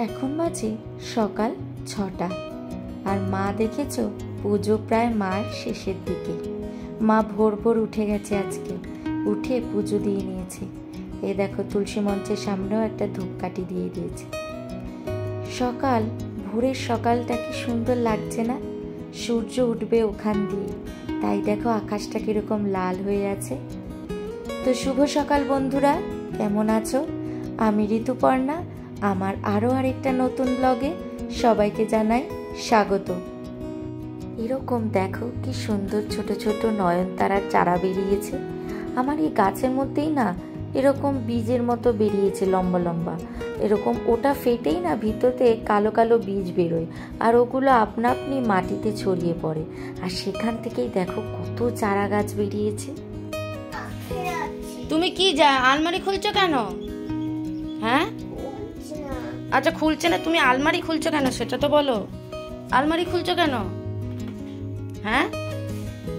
এখন বাজে সকাল 6টা আর মা দেখেছো পুজো প্রায় মার শেষের দিকে। মা ভোর ভোর উঠে গেছে, আজকে উঠে পুজো দিয়ে নিয়েছে। এই দেখো তুলসী মঞ্চের সামনেও একটা ধূপকাঠি দিয়ে দিয়েছে। সকাল, ভোরের সকালটা কি সুন্দর লাগছে না? সূর্য উঠবে ওখান দিয়ে, তাই দেখো আকাশটা কিরকম লাল হয়ে আছে। তো শুভ সকাল বন্ধুরা, কেমন আছো? আমি ঋতুপর্ণা, আমার আরও আরেকটা নতুন ব্লগে সবাইকে জানাই স্বাগত। এরকম দেখো কি সুন্দর ছোট ছোট নয়নতারার চারা বেরিয়েছে। আমার এই গাছের মধ্যেই না এরকম বীজের মতো বেরিয়েছে লম্বা লম্বা, এরকম ওটা ফেটেই না ভিতরে কালো কালো বীজ বেরোয়, আর ওগুলো আপনা আপনি মাটিতে ছড়িয়ে পড়ে, আর সেখান থেকেই দেখো কত চারা গাছ বেরিয়েছে। তুমি কি আলমারি খুলছো কেন? হ্যাঁ, আচ্ছা খুলছে না, তুমি আলমারি খুলছো কেন সেটা তো বলো। আলমারি খুলছো কেন? হ্যাঁ,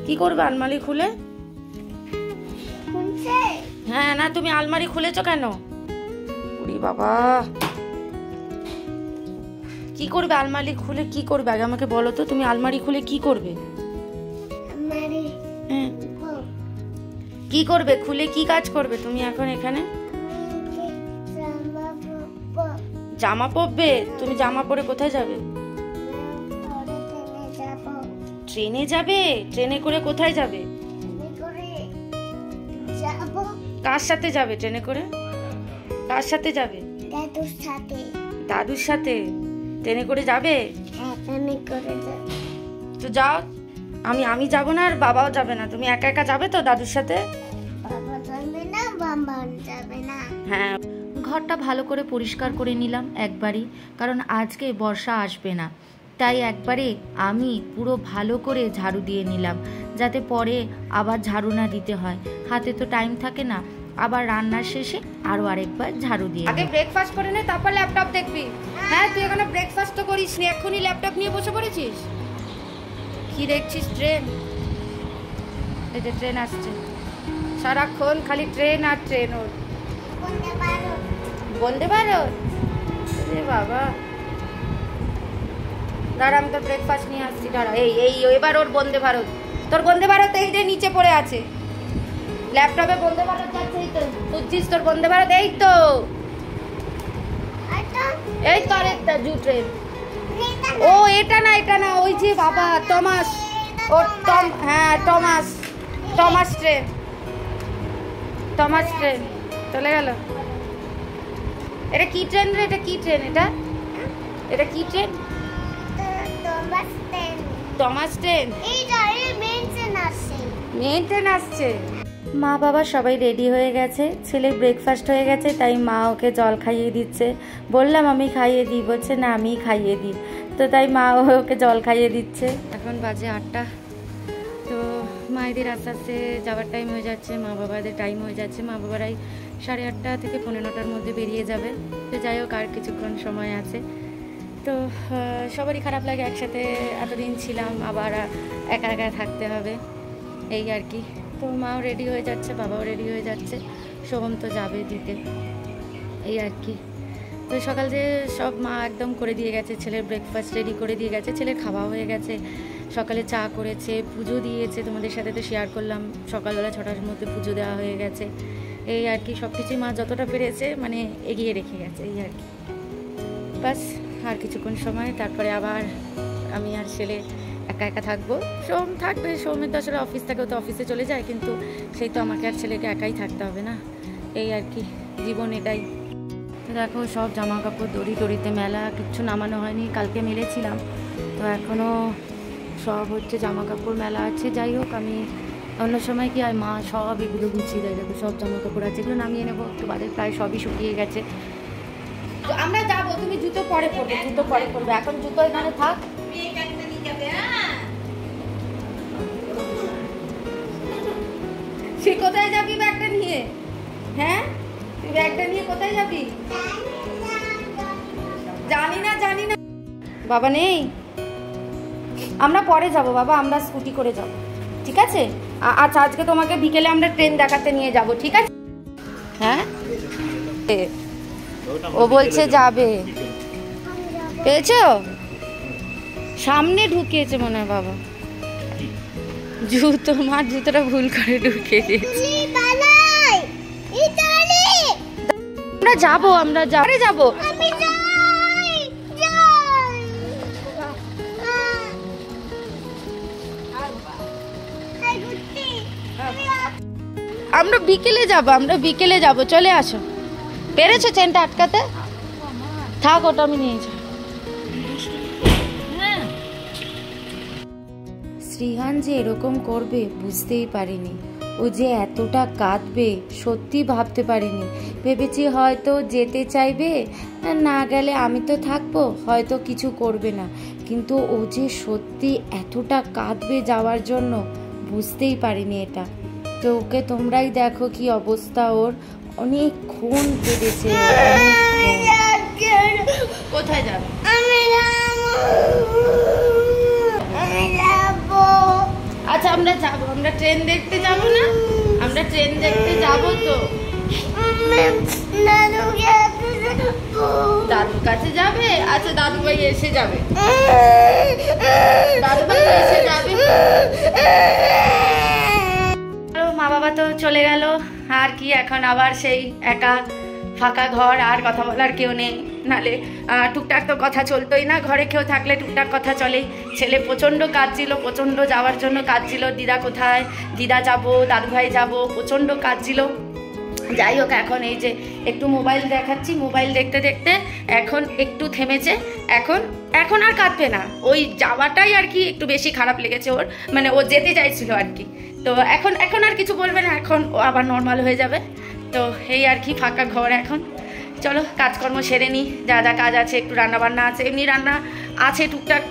কি করবে আলমারি খুলে? হ্যাঁ না, তুমি আলমারি খুলেছো কেন? ওরে বাবা, কি করবে আলমারি খুলে? কি করবে আগে আমাকে বলো তো, তুমি আলমারি খুলে কি করবে? হ্যাঁ, কি করবে খুলে? কি কাজ করবে তুমি এখন এখানে? জামা পরবে? তুমি জামা পরে কোথায় যাবে? ট্রেনে যাবে? ট্রেনে করে কোথায় যাবে? কার সাথে যাবে ট্রেনে করে? কার সাথে যাবে? দাদুর সাথে। দাদুর সাথে ট্রেনে করে যাবে? তো যাও, আমি যাব না আর বাবাও যাবে না, তুমি একা একা যাবে তো দাদুর সাথে? বাবা যাবে না, বাবা যাবে না। হ্যাঁ, ঘরটা ভালো করে পরিষ্কার করে নিলাম একবারই, কারণ আজকে বর্ষা আসবে না, তাই একবারে আমি পুরো ভালো করে ঝাড়ু দিয়ে নিলাম, যাতে পরে আবার ঝাড়ু না দিতে হয়, হাতে তো টাইম থাকে না। আবার রান্নার শেষে আরো আরেকবার ঝাড়ু দিয়ে। আগে ব্রেকফাস্ট করে নে, তারপর ল্যাপটপ দেখবি। হ্যাঁ, তুই এখানে ব্রেকফাস্ট তো করিস নি, এক্ষুনি ল্যাপটপ নিয়ে বসে পড়েছিস। কি দেখছিস? ট্রেন, এই যে ট্রেন আসছে, সারাক্ষণ খালি ট্রেন আর ট্রেন। ওর বন্দে ভারত, রে বাবা, দাঁড়া আমি তোর ব্রেকফাস্ট নিয়ে আসছি, দাঁড়া। এই এবার ওর বন্দে ভারত, তোর বন্দে ভারত এই যে নিচে পড়ে আছে, ল্যাপটপে বন্দে ভারত যাচ্ছে। এই তো বুঝছিস তোর বন্দে ভারত, এই তো আরেকটা জু ট্রেন। ও এটা না, ওই যে বাবা টমাস, ও হ্যাঁ টমাস ট্রেন চলে গেল। এটা কি ট্রেন রে? এটা কি ট্রেন? এটা কি train? Thomas train. Main train আসছে। মা বাবা সবাই রেডি হয়ে গেছে, ছেলের ব্রেকফাস্ট হয়ে গেছে, তাই মা ওকে জল খাইয়ে দিচ্ছে। বললাম আমি খাইয়ে দিই, বলছে না আমি খাইয়ে দিই, তো তাই মা ওকে জল খাইয়ে দিচ্ছে। এখন বাজে 8টা, তো মায়েদের আস্তে আস্তে যাওয়ার টাইম হয়ে যাচ্ছে, মা বাবাদের টাইম হয়ে যাচ্ছে। মা বাবারাই 8:30 থেকে 9:30টার মধ্যে বেরিয়ে যাবে। তো যাই হোক, আর কিছুক্ষণ সময় আছে। তো সবারই খারাপ লাগে, একসাথে এতদিন ছিলাম, আবার একা একা থাকতে হবে, এই আর কি। তো মাও রেডি হয়ে যাচ্ছে, বাবাও রেডি হয়ে যাচ্ছে, সোহম তো যাবে দিতে, এই আর কি। তো সকাল যে সব মা একদম করে দিয়ে গেছে, ছেলের ব্রেকফাস্ট রেডি করে দিয়ে গেছে, ছেলের খাওয়া হয়ে গেছে, সকালে চা করেছে, পুজো দিয়েছে, তোমাদের সাথে তো শেয়ার করলাম, সকালবেলা 6টার মধ্যে পুজো দেওয়া হয়ে গেছে, এই আর কি। সব কিছুই মা যতটা পেরেছে মানে এগিয়ে রেখে গেছে, এই আর কি। বাস আর কিছুক্ষণ সময়, তারপরে আবার আমি আর ছেলে একা একা থাকবো। সোম থাকবে, সোমের তো আসলে অফিস থাকে, ও তো অফিসে চলে যায়, কিন্তু সেই তো আমাকে আর ছেলেকে একাই থাকতে হবে না, এই আর কি, জীবন এটাই। দেখো সব জামা কাপড় দড়িতে মেলা, কিচ্ছু নামানো হয়নি, কালকে মেলেছিলাম, তো এখনও সব হচ্ছে জামা কাপড় মেলা আছে। যাই হোক, আমি অন্য সময় কি হয় মা সব এগুলো গুছিয়ে দেয়, দেখো সব জামা কাপড় আছে, এগুলো নামিয়ে নেবো একটু বাদে, প্রায় সবই শুকিয়ে গেছে। তো আমরা যাবো, তুমি জুতো পরে পরবে, এখন জুতো এখানে থাক। তুই কোথায় যাবি ব্যাগটা নিয়ে? হ্যাঁ, তুই ব্যাগটা নিয়ে কোথায় যাবি? জানি বাবা নেই, আমরা পরে যাব বাবা, আমরা স্কুটি করে যাব, ঠিক আছে? আচ্ছা আজকে তোমাকে বিকেলে আমরা ট্রেন দেখাতে নিয়ে যাব, ঠিক আছে? হ্যাঁ ও বলছে যাবে, পেয়েছো? সামনে ঢুকিয়েছে মনে হয় বাবা, জুতো মার জুতোটা ভুল করে ঢুকিয়ে দিয়েছে। আমরা যাবো, আমরা যাবো। আমরা বিকেলে যাব, চলে আসো। পেরেছো চেনটা আটকাতে? থাক, ওটা আমি নিয়ে যাই। শ্রীহান যে এরকম করবে বুঝতেই পারিনি, ও যে এতটা কাঁদবে সত্যি ভাবতে পারিনি। ভেবেছি হয়তো যেতে চাইবে, না গেলে আমি তো থাকবো, হয়তো কিছু করবে না, কিন্তু ও যে সত্যি এতটা কাঁদবে যাওয়ার জন্য বুঝতেই পারিনি এটা। তো ওকে তোমরাই দেখো কি অবস্থা ওর, অনেকক্ষণ কেঁদেছে। কোথায় যাবে? আচ্ছা আমরা যাবো, আমরা ট্রেন দেখতে যাব না? আমরা ট্রেন দেখতে যাব তো। দাদুর কাছে যাবে? আচ্ছা দাদু ভাই এসে যাবে, দাদু ভাই এসে যাবে। মা বাবা তো চলে গেল, আর কি এখন আবার সেই একা ফাঁকা ঘর, আর কথা বলার কেউ নেই। নালে টুকটাক তো কথা চলতোই না, ঘরে কেউ থাকলে টুকটাক কথা চলেই। ছেলে প্রচণ্ড কাঁদছিল, প্রচণ্ড যাওয়ার জন্য কাঁদছিল, দিদা কোথায়, দিদা যাবো, দাদু ভাই যাবো, প্রচণ্ড কাঁদছিল। যাই হোক এখন এই যে একটু মোবাইল দেখাচ্ছি, মোবাইল দেখতে দেখতে এখন একটু থেমেছে। এখন আর কাঁদবে না, ওই যাওয়াটাই আর কি একটু বেশি খারাপ লেগেছে ওর, মানে ও যেতে চাইছিল আর কি। তো এখন আর কিছু বলবে না, এখন ও আবার নর্মাল হয়ে যাবে। তো এই আর কি ফাঁকা ঘর এখন। চলো কাজকর্ম সেরে নিই, যা যা কাজ আছে, একটু রান্না বান্না আছে, এমনি রান্না আছে টুকটাক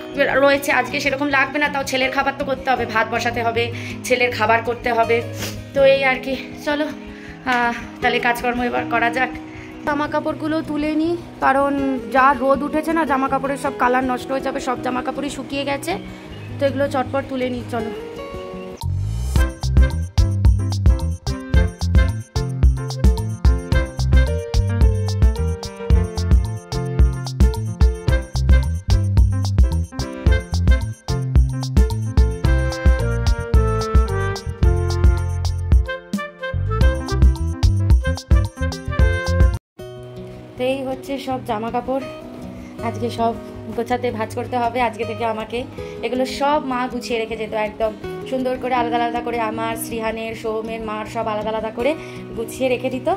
রয়েছে, আজকে সেরকম লাগবে না, তাও ছেলের খাবার তো করতে হবে, ভাত বসাতে হবে, ছেলের খাবার করতে হবে। তো এই আর কি, চলো তাহলে কাজকর্ম এবার করা যাক। জামা কাপড়গুলো তুলে নিই, কারণ যা রোদ উঠেছে না, জামা কাপড়ের সব কালার নষ্ট হয়ে যাবে, সব জামা কাপড়ই শুকিয়ে গেছে। তো এগুলো চটপট তুলে নিই, চলো। তো এই হচ্ছে সব জামা কাপড়, আজকে সব গোছাতে ভাঁজ করতে হবে। আজকে থেকে আমাকে এগুলো সব মা গুছিয়ে রেখে যেত, একদম সুন্দর করে আলাদা আলাদা করে, আমার, শ্রীহানের, সৌমের, মার সব আলাদা আলাদা করে গুছিয়ে রেখে দিত।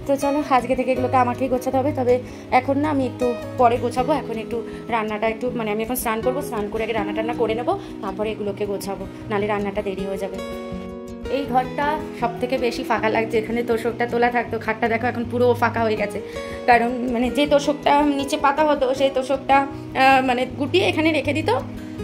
তো চলো আজকে থেকে এগুলোকে আমাকেই গোছাতে হবে। তবে এখন না, আমি একটু পরে গোছাবো, এখন একটু রান্নাটা একটু, মানে আমি এখন স্নান করবো, স্নান করে আগে রান্না টান্না করে নেবো, তারপরে এগুলোকে গোছাবো, নাহলে রান্নাটা দেরি হয়ে যাবে। এই ঘরটা সব থেকে বেশি ফাঁকা লাগছে, এখানে তোষকটা তোলা থাকতো, খাটটা দেখো এখন পুরো ফাঁকা হয়ে গেছে, কারণ মানে যে তোষকটা নিচে পাতা হতো সেই তোষকটা মানে গুটিয়ে এখানে রেখে দিত,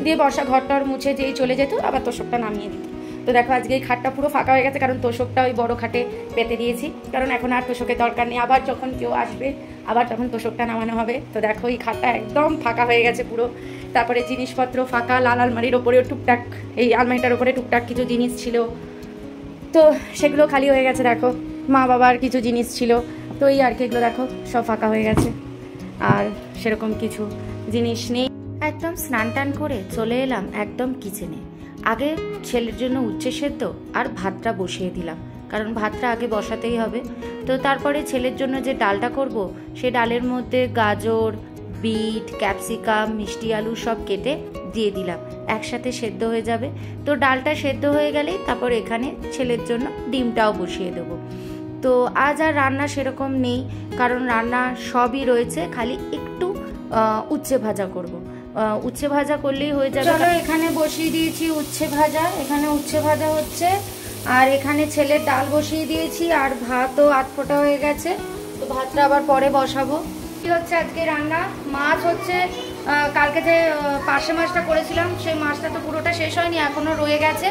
দিয়ে বর্ষা ঘরটার মুছে যেই চলে যেত, আবার তোষকটা নামিয়ে দিত। তো দেখো আজকে এই খাটটা পুরো ফাঁকা হয়ে গেছে, কারণ তোষকটা ওই বড় খাটে পেতে দিয়েছি, কারণ এখন আর তোষকের দরকার নেই, আবার যখন কেউ আসবে আবার তখন তোষকটা নামানো হবে। তো দেখো এই খাটটা একদম ফাঁকা হয়ে গেছে পুরো। তারপরে জিনিসপত্র ফাঁকা, লাল আলমারির ওপরেও টুকটাক, এই আলমারিটার ওপরে টুকটাক কিছু জিনিস ছিল, তো সেগুলো খালি হয়ে গেছে। দেখো মা বাবার কিছু জিনিস ছিল, তো এই আর কি, এগুলো দেখো সব ফাঁকা হয়ে গেছে, আর সেরকম কিছু জিনিস নেই। একদম স্নান টান করে চলে এলাম একদম কিচেনে। আগে ছেলের জন্য উচ্ছে সেদ্ধ আর ভাতটা বসিয়ে দিলাম, কারণ ভাতটা আগে বসাতেই হবে। তো তারপরে ছেলের জন্য যে ডালটা করব, সেই ডালের মধ্যে গাজর, বিট, ক্যাপসিকাম, মিষ্টি আলু সব কেটে দিয়ে দিলাম, একসাথে সেদ্ধ হয়ে যাবে। তো ডালটা সেদ্ধ হয়ে গেলেই তারপর এখানে ছেলের জন্য ডিমটাও বসিয়ে দেবো। তো আজ আর রান্না সেরকম নেই, কারণ রান্না সবই রয়েছে, খালি একটু উচ্ছে ভাজা করব। উচ্ছে ভাজা করলেই হয়ে যাবে। চলো এখানে বসিয়ে দিয়েছি উচ্ছে ভাজা, এখানে উচ্ছে ভাজা হচ্ছে, আর এখানে ছেলের ডাল বসিয়ে দিয়েছি, আর ভাতও আধ ফোটা হয়ে গেছে। তো ভাতটা আবার পরে বসাবো। কি হচ্ছে আজকে রান্না, মাছ হচ্ছে, কালকে যে পার্শে মাছটা করেছিলাম সেই মাছটা তো পুরোটা শেষ হয়নি, এখনও রয়ে গেছে।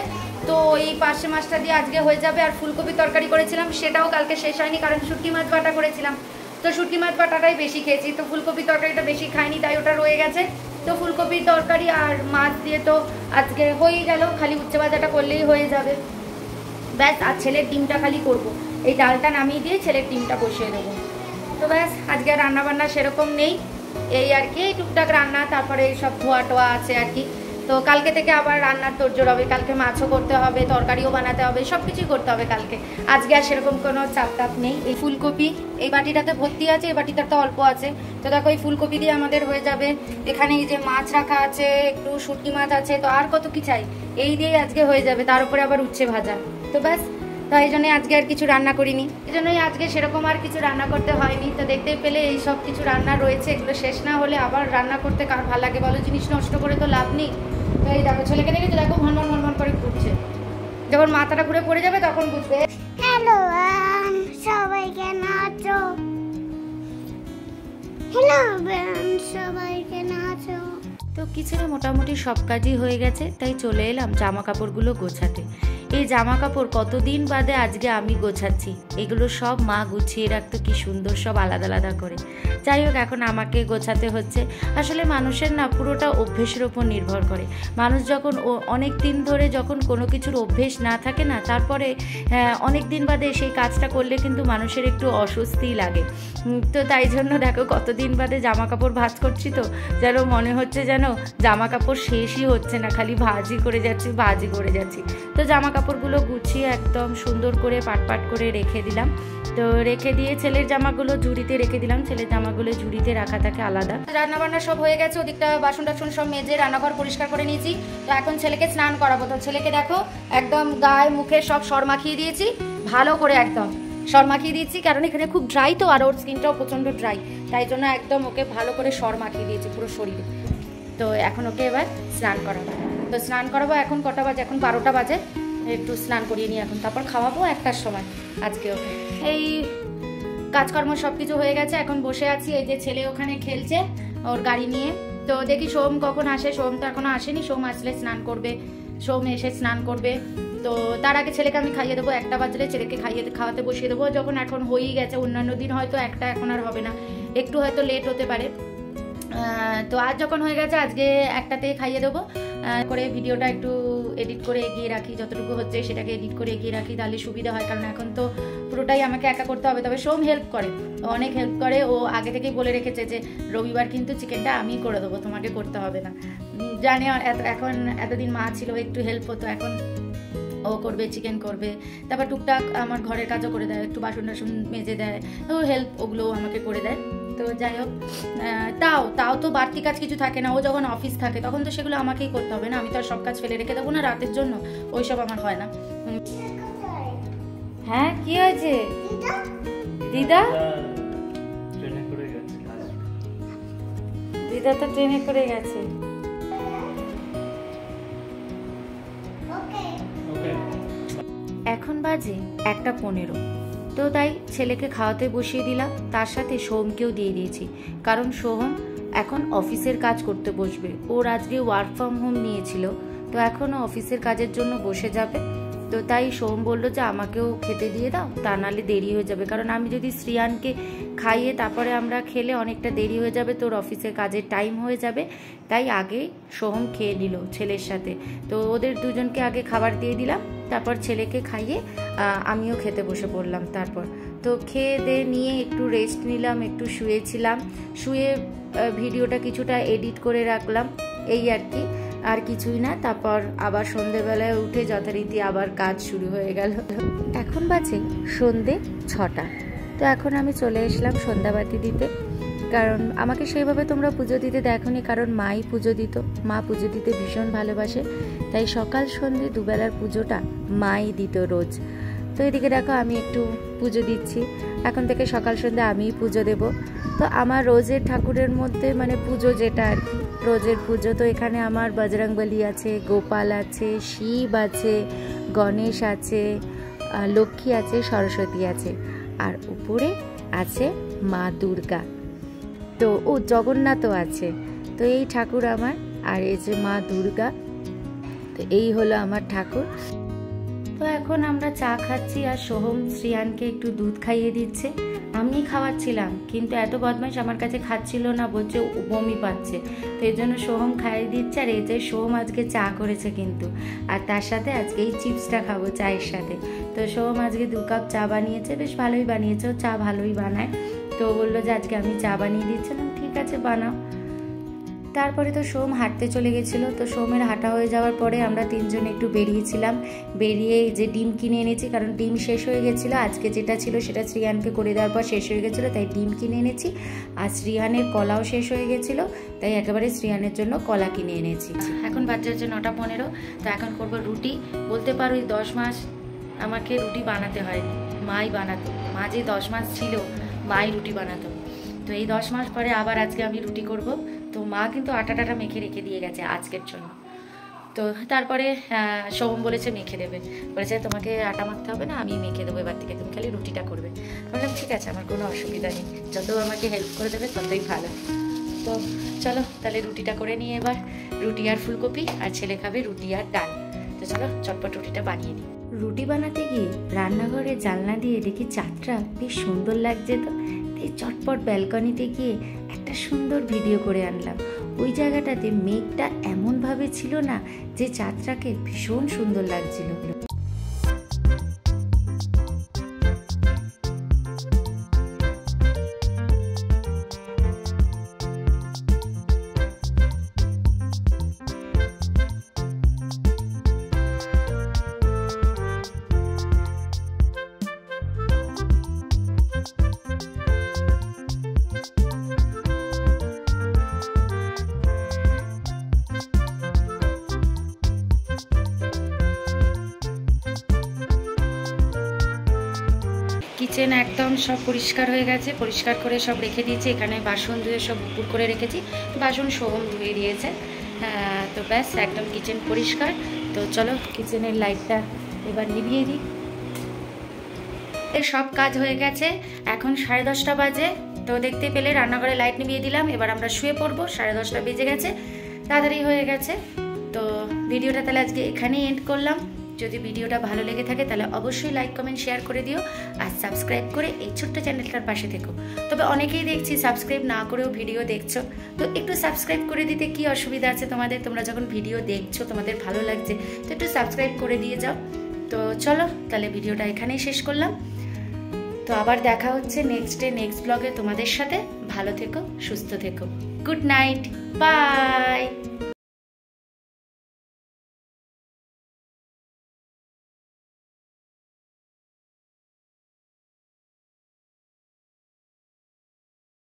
তো এই পার্শে মাছটা দিয়ে আজকে হয়ে যাবে। আর ফুলকপি তরকারি করেছিলাম, সেটাও কালকে শেষ হয়নি, কারণ শুটকি মাছ বাটা করেছিলাম, তো শুটকি মাছ বাটাটাই বেশি খেয়েছি, তো ফুলকপি তরকারিটা বেশি খাইনি, তাই ওটা রয়ে গেছে। তো ফুলকপির তরকারি আর মাছ দিয়ে তো আজকে হয়েই গেল, খালি উচ্ছে ভাজাটা করলেই হয়ে যাবে ব্যাস। আর ছেলের ডিমটা খালি করব, এই ডালটা নামিয়ে দিয়ে ছেলের ডিমটা বসিয়ে দেবো। তো ব্যাস আজকে রান্না বান্না সেরকম নেই, এই আর কি টুকটাক রান্না, তারপরে এইসব ধোয়া টোয়া আছে আর কি। তো কালকে থেকে আবার রান্নার তোড়জোড় হবে, কালকে মাছও করতে হবে, তরকারিও বানাতে হবে, সব কিছুই করতে হবে কালকে। আজকে আর সেরকম কোনো চাপ টাপ নেই। এই ফুলকপি এই বাটিটাতে ভর্তি আছে, এই বাটিটাতে অল্প আছে। তো দেখো এই ফুলকপি দিয়ে আমাদের হয়ে যাবে। এখানে এই যে মাছ রাখা আছে, একটু শুটকি মাছ আছে, তো আর কত কি চাই, এই দিয়ে আজকে হয়ে যাবে। তার উপরে আবার উচ্ছে ভাজা, তো ব্যাস। তো এই জন্যই আজকে আর কিছু রান্না করিনি, এই জন্যই আজকে সেরকম আর কিছু রান্না করতে হয়নি। তো দেখতেই পেলে এই সব কিছু রান্না রয়েছে, এগুলো শেষ না হলে আবার রান্না করতে কার ভালো লাগে বলো, জিনিস নষ্ট করে তো লাভ নেই। তো এই দেখো ছেলেকে দেখেছো, দেখো ভনভন ভনভন করে ঘুরছে, যখন মাথাটা ঘুরে পড়ে যাবে তখন বুঝবে। হ্যালো সবাই কেন আছো? হ্যালো সবাই কেন আছো? তো কিচেনে মোটামুটি সব কাজই হয়ে গেছে, তাই চলে এলাম জামা কাপড়গুলো গোছাতে। এই জামা কাপড় কতদিন বাদে আজকে আমি গোছাচ্ছি, এগুলো সব মা গুছিয়ে রাখতো কি সুন্দর সব আলাদা আলাদা করে। যাই হোক এখন আমাকে গোছাতে হচ্ছে। আসলে মানুষের না পুরোটা অভ্যেসের ওপর নির্ভর করে। মানুষ যখন অনেক দিন ধরে যখন কোনো কিছুর অভ্যেস না থাকে না, তারপরে অনেক দিন বাদে সেই কাজটা করলে কিন্তু মানুষের একটু অস্বস্তিই লাগে। তো তাই জন্য দেখো কতদিন বাদে জামা কাপড় ভাঁজ করছি, তো যেন মনে হচ্ছে যেন জামা কাপড় শেষই হচ্ছে না, খালি ভাঁজই করে যাচ্ছি। তো জামা কাপড়গুলো গুছিয়ে একদম সুন্দর করে পাট করে রেখে দিলাম। তো রেখে দিয়ে ছেলের জামাগুলো ঝুড়িতে রেখে দিলাম, ছেলের জামাগুলো ঝুড়িতে রাখা থাকে আলাদা। রান্নাবান্না সব হয়ে গেছে, ওদিকটা বাসন টাসন সব মেজে রান্নাঘর পরিষ্কার করে নিয়েছি। তো এখন ছেলেকে স্নান করাবো। তো ছেলেকে দেখো একদম গায়ে মুখে সব সর মাখিয়ে দিয়েছি, ভালো করে একদম সর মাখিয়ে দিয়েছি, কারণ এখানে খুব ড্রাই তো, আর ওর স্কিনটাও প্রচণ্ড ড্রাই, তাই জন্য একদম ওকে ভালো করে সর মাখিয়ে দিয়েছি পুরো শরীরে। তো এখন ওকে এবার স্নান করাবো। তো স্নান করাবো, এখন কটা বাজে, এখন 12টা বাজে, একটু স্নান করিয়ে নিই এখন, তারপর খাওয়াবো 1টার সময় আজকে ওকে। এই কাজকর্ম সব কিছু হয়ে গেছে, এখন বসে আছি। এই যে ছেলে ওখানে খেলছে ওর গাড়ি নিয়ে। তো দেখি সোম কখন আসে, সোম তো এখনো আসেনি, সোম আসলে স্নান করবে, সোম এসে স্নান করবে। তো তার আগে ছেলেকে আমি খাইয়ে দেবো, 1টা বাজলে ছেলেকে খাওয়াতে বসিয়ে দেবো। যখন এখন হয়েই গেছে, অন্যান্য দিন হয়তো 1টা, এখন আর হবে না, একটু হয়তো লেট হতে পারে। তো আজ যখন হয়ে গেছে আজকে 1টাতে খাইয়ে দেবো করে। ভিডিওটা একটু এডিট করে এগিয়ে রাখি, যতটুকু হচ্ছে সেটাকে এডিট করে এগিয়ে রাখি, তাহলে সুবিধা হয়, কারণ এখন তো পুরোটাই আমাকে একা করতে হবে। তবে সোম হেল্প করে, অনেক হেল্প করে, ও আগে থেকেই বলে রেখেছে যে রবিবার কিন্তু চিকেনটা আমি করে দেবো, তোমাকে করতে হবে না। জানি এখন এতদিন মা ছিল, একটু হেল্প হতো, এখন ও করবে, চিকেন করবে, তারপর টুকটাক আমার ঘরের কাজও করে দেয়, একটু বাসন টাসন মেজে দেয়, ও হেল্প ওগুলোও আমাকে করে দেয়। তো যাই হোক, তাও তো বাড়তি কাজ কিছু থাকে না, ও যখন অফিস থাকে তখন তো সেগুলো আমাকেই করতে হবে না, আমি তো আর সব কাজ ফেলে রেখে দেবো না রাতের জন্য, ওইসব আমার হয় না। হ্যাঁ কি হয়েছে দিদা? দিদা তো ট্রেনে করে গেছে। এখন বাজে 1:15। তো তাই ছেলেকে খাওয়াতে বসিয়ে দিলাম, তার সাথে সোহমকেও দিয়ে দিয়েছি, কারণ সোহম এখন অফিসের কাজ করতে বসবে। ওর আজকে ওয়ার্ক ফ্রম হোম নিয়েছিল, তো এখনও অফিসের কাজের জন্য বসে যাবে। তো তাই সোহম বললো যে আমাকেও খেতে দিয়ে দাও, তা নাহলে দেরি হয়ে যাবে, কারণ আমি যদি শ্রিয়ানকে খাইয়ে তারপরে আমরা খেলে অনেকটা দেরি হয়ে যাবে, তোর অফিসের কাজের টাইম হয়ে যাবে। তাই আগে সোহম খেয়ে নিল ছেলের সাথে। তো ওদের দুজনকে আগে খাবার দিয়ে দিলাম, তারপর ছেলেকে খাইয়ে আমিও খেতে বসে পড়লাম। তারপর তো খেয়ে দিয়ে নিয়ে একটু রেস্ট নিলাম, একটু শুয়েছিলাম, শুয়ে ভিডিওটা কিছুটা এডিট করে রাখলাম, এই আর কি, আর কিছুই না। তারপর আবার সন্ধেবেলায় উঠে যথারীতি আবার কাজ শুরু হয়ে গেল। এখন বাজে সন্ধে 6টা। তো এখন আমি চলে এসলাম সন্ধ্যাবাতি দিতে, কারণ আমাকে সেইভাবে তোমরা পুজো দিতে দেখোনি, কারণ মাই পুজো দিত, মা পুজো দিতে ভীষণ ভালোবাসে, তাই সকাল সন্ধে দুবেলার পুজোটা মাই দিত রোজ। তো এদিকে দেখো আমি একটু পুজো দিচ্ছি, এখন থেকে সকাল সন্ধে আমিই পুজো দেব। তো আমার রোজের ঠাকুরের মধ্যে মানে পুজো যেটা আর কি, রোজের পুজো, তো এখানে আমার বজরংবলী আছে, গোপাল আছে, শিব আছে, গণেশ আছে, লক্ষ্মী আছে, সরস্বতী আছে, আর উপরে আছে মা দুর্গা, তো ও জগন্নাথও আছে। তো এই ঠাকুর আমার, আর এই যে মা দুর্গা, তো এই হলো আমার ঠাকুর। তো এখন আমরা চা খাচ্ছি আর সোহম শ্রিয়ানকে একটু দুধ খাইয়ে দিচ্ছে। আমি খাওয়াচ্ছিলাম কিন্তু এত বদমাইশ আমার কাছে খাচ্ছিল না, বলছে বমি পাচ্ছে, তো এই জন্য সোহম খাইয়ে দিচ্ছে। আর এই যে সোহম আজকে চা করেছে কিন্তু, আর তার সাথে আজকে এই চিপসটা খাবো চায়ের সাথে। তো সোহম আজকে 2 কাপ চা বানিয়েছে, বেশ ভালোই বানিয়েছে, ও চা ভালোই বানায়। তো বললো যে আজকে আমি চা বানিয়ে দিচ্ছিলাম, ঠিক আছে বানাও। তারপরে তো সোম হাঁটতে চলে গেছিলো। তো সোমের হাঁটা হয়ে যাওয়ার পরে আমরা 3 জন একটু বেরিয়েছিলাম। বেরিয়ে যে ডিম কিনে এনেছি, কারণ ডিম শেষ হয়ে গেছিলো, আজকে যেটা ছিল সেটা শ্রিয়ানকে করে দেওয়ার পর শেষ হয়ে গেছিলো, তাই ডিম কিনে এনেছি। আর শ্রিয়ানের কলাও শেষ হয়ে গেছিলো, তাই একেবারে শ্রিয়ানের জন্য কলা কিনে এনেছি। এখন বাচ্চা হচ্ছে 9:15। তো এখন করবো রুটি। বলতে পারো এই 10 মাস আমাকে রুটি বানাতে হয়নি, মাই বানাতো। মা যে 10 মাস ছিল মাই রুটি বানাতো। তো এই 10 মাস পরে আবার আজকে আমি রুটি করব। তো মা কিন্তু আটা মেখে রেখে দিয়ে গেছে আজকের জন্য। তো তারপরে সোম বলেছে মেখে দেবে, বলেছে তোমাকে আটা মাখতে হবে না, আমি মেখে দেবো এবার থেকে, তুমি খালি রুটিটা করবে। বললাম ঠিক আছে, আমার কোনো অসুবিধা নেই, যত আমাকে হেল্প করে দেবে ততই ভালো। তো চলো তাহলে রুটিটা করে নিয়ে এবার, রুটি আর ফুলকপি, আর ছেলে খাবে রুটি আর ডাল। তো চলো চটপট রুটিটা বানিয়ে নিই। রুটি বানাতে গিয়ে রান্নাঘরে জানলা দিয়ে দেখি চাঁদটা বেশ সুন্দর লাগছে। তো এই চটপট ব্যালকনিতে গিয়ে একটা সুন্দর ভিডিও করে আনলাম। ওই জায়গাটাতে মেঘটা এমনভাবে ছিল না যে চাঁদটাকে ভীষণ সুন্দর লাগছিল। কিচেন একদম সব পরিষ্কার হয়ে গেছে, পরিষ্কার করে সব রেখে দিয়েছি। এখানে বাসন ধুয়ে সব উপর করে রেখেছি, বাসন সোহম ধুয়ে দিয়েছে। তো ব্যাস একদম কিচেন পরিষ্কার। তো চলো কিচেনের লাইটটা এবার নিভিয়ে দিই। সব কাজ হয়ে গেছে, এখন 10:30 বাজে। তো দেখতে পেলে রান্নাঘরে লাইট নিভিয়ে দিলাম। এবার আমরা শুয়ে পড়বো, 10:30 বেজে গেছে, তাড়াতাড়ি হয়ে গেছে। তো ভিডিওটা তাহলে আজকে এখানেই এন্ড করলাম। যদি ভিডিওটা ভালো লেগে থাকে তাহলে অবশ্যই লাইক কমেন্ট শেয়ার করে দিও, আর সাবস্ক্রাইব করে এই ছোট্ট চ্যানেলটার পাশে থেকো। তবে অনেকেই দেখছি সাবস্ক্রাইব না করেও ভিডিও দেখছো, তো একটু সাবস্ক্রাইব করে দিতে কি অসুবিধা আছে তোমাদের? তোমরা যখন ভিডিও দেখছো, তোমাদের ভালো লাগছে, তো একটু সাবস্ক্রাইব করে দিয়ে যাও। তো চলো তাহলে ভিডিওটা এখানেই শেষ করলাম। তো আবার দেখা হচ্ছে নেক্সট ব্লগে তোমাদের সাথে। ভালো থেকো, সুস্থ থেকো, গুড নাইট, বাই।